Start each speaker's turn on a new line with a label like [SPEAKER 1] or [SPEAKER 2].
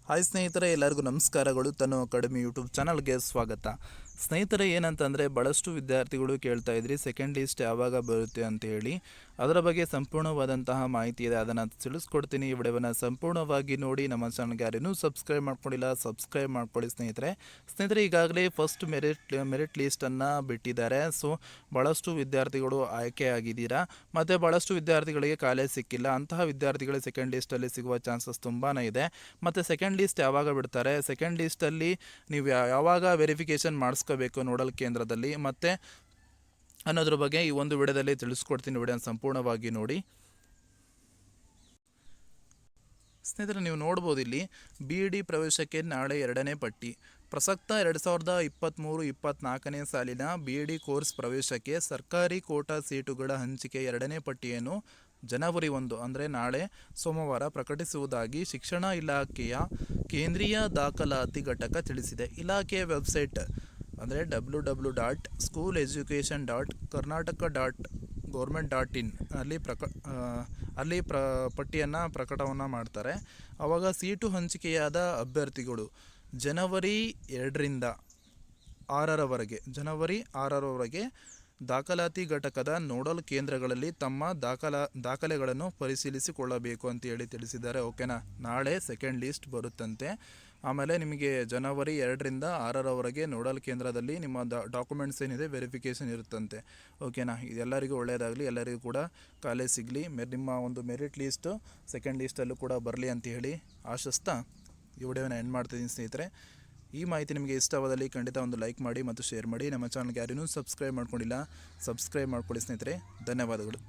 [SPEAKER 1] Hi ಸ್ನೇಹಿತರೆ, ಎಲ್ಲರಿಗೂ ನಮಸ್ಕಾರಗಳು. ತನು ಅಕಾಡೆಮಿ ಯೂಟ್ಯೂಬ್ ಚಾನಲ್ಗೆ ಸ್ವಾಗತ. ಸ್ನೇಹಿತರೆ, ಏನಂತಂದರೆ ಭಾಳಷ್ಟು ವಿದ್ಯಾರ್ಥಿಗಳು ಕೇಳ್ತಾ ಇದ್ರಿ ಸೆಕೆಂಡ್ ಲಿಸ್ಟ್ ಯಾವಾಗ ಬರುತ್ತೆ ಅಂತ ಹೇಳಿ. ಅದರ ಬಗ್ಗೆ ಸಂಪೂರ್ಣವಾದಂತಹ ಮಾಹಿತಿ ಇದೆ, ಅದನ್ನು ತಿಳಿಸ್ಕೊಡ್ತೀನಿ. ಈ ವಿಡಿಯೋವನ್ನು ಸಂಪೂರ್ಣವಾಗಿ ನೋಡಿ. ನಮ್ಮ ಚಾನಲ್ಗೆ ಯಾರೇನೂ ಸಬ್ಸ್ಕ್ರೈಬ್ ಮಾಡ್ಕೊಂಡಿಲ್ಲ, ಸಬ್ಸ್ಕ್ರೈಬ್ ಮಾಡ್ಕೊಳ್ಳಿ ಸ್ನೇಹಿತರೆ. ಈಗಾಗಲೇ ಫಸ್ಟ್ ಮೆರಿಟ್ ಲೀಸ್ಟನ್ನು ಬಿಟ್ಟಿದ್ದಾರೆ. ಸೊ ಭಾಳಷ್ಟು ವಿದ್ಯಾರ್ಥಿಗಳು ಆಯ್ಕೆ ಆಗಿದ್ದೀರಾ, ಮತ್ತು ಭಾಳಷ್ಟು ವಿದ್ಯಾರ್ಥಿಗಳಿಗೆ ಕಾಲೇಜ್ ಸಿಕ್ಕಿಲ್ಲ. ಅಂತಹ ವಿದ್ಯಾರ್ಥಿಗಳು ಸೆಕೆಂಡ್ ಲಿಸ್ಟಲ್ಲಿ ಸಿಗುವ ಚಾನ್ಸಸ್ ತುಂಬಾ ಇದೆ. ಮತ್ತು ಸೆಕೆಂಡ್ ಲಿಸ್ಟ್ ಯಾವಾಗ ಬಿಡ್ತಾರೆ, ಸೆಕೆಂಡ್ ಲಿಸ್ಟಲ್ಲಿ ನೀವು ಯಾವಾಗ ವೆರಿಫಿಕೇಷನ್ ಮಾಡಿಸ್ಕೋಬೇಕು ನೋಡಲ್ ಕೇಂದ್ರದಲ್ಲಿ ಮತ್ತು ಅನ್ನೋದ್ರ ಬಗ್ಗೆ ಈ ಒಂದು ವಿಡಿಯೋದಲ್ಲಿ ತಿಳಿಸ್ಕೊಡ್ತೀನಿ. ವಿಡಿಯೋನ ಸಂಪೂರ್ಣವಾಗಿ ನೋಡಿ ಸ್ನೇಹಿತರೆ. ನೀವು ನೋಡ್ಬೋದು ಇಲ್ಲಿ BEd ಪ್ರವೇಶಕ್ಕೆ ನಾಳೆ 2ನೇ ಪಟ್ಟಿ. ಪ್ರಸಕ್ತ 2023-24ನೇ ಸಾಲಿನ BEd ಕೋರ್ಸ್ ಪ್ರವೇಶಕ್ಕೆ ಸರ್ಕಾರಿ ಕೋಟಾ ಸೀಟುಗಳ ಹಂಚಿಕೆ 2ನೇ ಪಟ್ಟಿಯನ್ನು ಜನವರಿ 1 ಅಂದರೆ ನಾಳೆ ಸೋಮವಾರ ಪ್ರಕಟಿಸುವುದಾಗಿ ಶಿಕ್ಷಣ ಇಲಾಖೆಯ ಕೇಂದ್ರೀಯ ದಾಖಲಾತಿ ಘಟಕ ತಿಳಿಸಿದೆ. ಇಲಾಖೆಯ ವೆಬ್ಸೈಟ್ ಅಂದರೆ www.schooleducation.karnataka.government.in ಅಲ್ಲಿ ಪಟ್ಟಿಯನ್ನು ಪ್ರಕಟವನ್ನು ಮಾಡ್ತಾರೆ. ಆವಾಗ ಸೀಟು ಹಂಚಿಕೆಯಾದ ಅಭ್ಯರ್ಥಿಗಳು ಜನವರಿ 2ರಿಂದ 6ರವರೆಗೆ ದಾಖಲಾತಿ ಘಟಕದ ನೋಡಲ್ ಕೇಂದ್ರಗಳಲ್ಲಿ ತಮ್ಮ ದಾಖಲೆಗಳನ್ನು ಪರಿಶೀಲಿಸಿಕೊಳ್ಳಬೇಕು ಅಂತ ಹೇಳಿ ತಿಳಿಸಿದ್ದಾರೆ. ಓಕೆನಾ, ನಾಳೆ ಸೆಕೆಂಡ್ ಲಿಸ್ಟ್ ಬರುತ್ತಂತೆ. ಆಮೇಲೆ ನಿಮಗೆ ಜನವರಿ 2ರಿಂದ 6ರವರೆಗೆ ನೋಡಲ್ ಕೇಂದ್ರದಲ್ಲಿ ನಿಮ್ಮ ಡಾಕ್ಯುಮೆಂಟ್ಸ್ ಏನಿದೆ ವೆರಿಫಿಕೇಷನ್ ಇರುತ್ತಂತೆ. ಓಕೆನಾ, ಇದೆಲ್ಲರಿಗೂ ಒಳ್ಳೆಯದಾಗಲಿ, ಎಲ್ಲರಿಗೂ ಕೂಡ ಕಾಲೇಜ್ ಸಿಗಲಿ, ನಿಮ್ಮ ಒಂದು ಮೆರಿಟ್ ಲೀಸ್ಟು ಸೆಕೆಂಡ್ ಲೀಸ್ಟಲ್ಲೂ ಕೂಡ ಬರಲಿ ಅಂತ ಹೇಳಿ ಆಶಿಸ್ತಾ ಈ ವಿಡಿಯೋನ ಎಂಡ್ ಮಾಡ್ತಿದ್ದೀನಿ ಸ್ನೇಹಿತರೆ. ಈ ಮಾಹಿತಿ ನಿಮಗೆ ಇಷ್ಟವಾದಲ್ಲಿ ಖಂಡಿತ ಒಂದು ಲೈಕ್ ಮಾಡಿ ಮತ್ತು ಶೇರ್ ಮಾಡಿ. ನಮ್ಮ ಚಾನಲ್ಗೆ ಯಾರೇನೂ ಸಬ್ಸ್ಕ್ರೈಬ್ ಮಾಡ್ಕೊಂಡಿಲ್ಲ, ಸಬ್ಸ್ಕ್ರೈಬ್ ಮಾಡ್ಕೊಳ್ಳಿ ಸ್ನೇಹಿತರೆ. ಧನ್ಯವಾದಗಳು.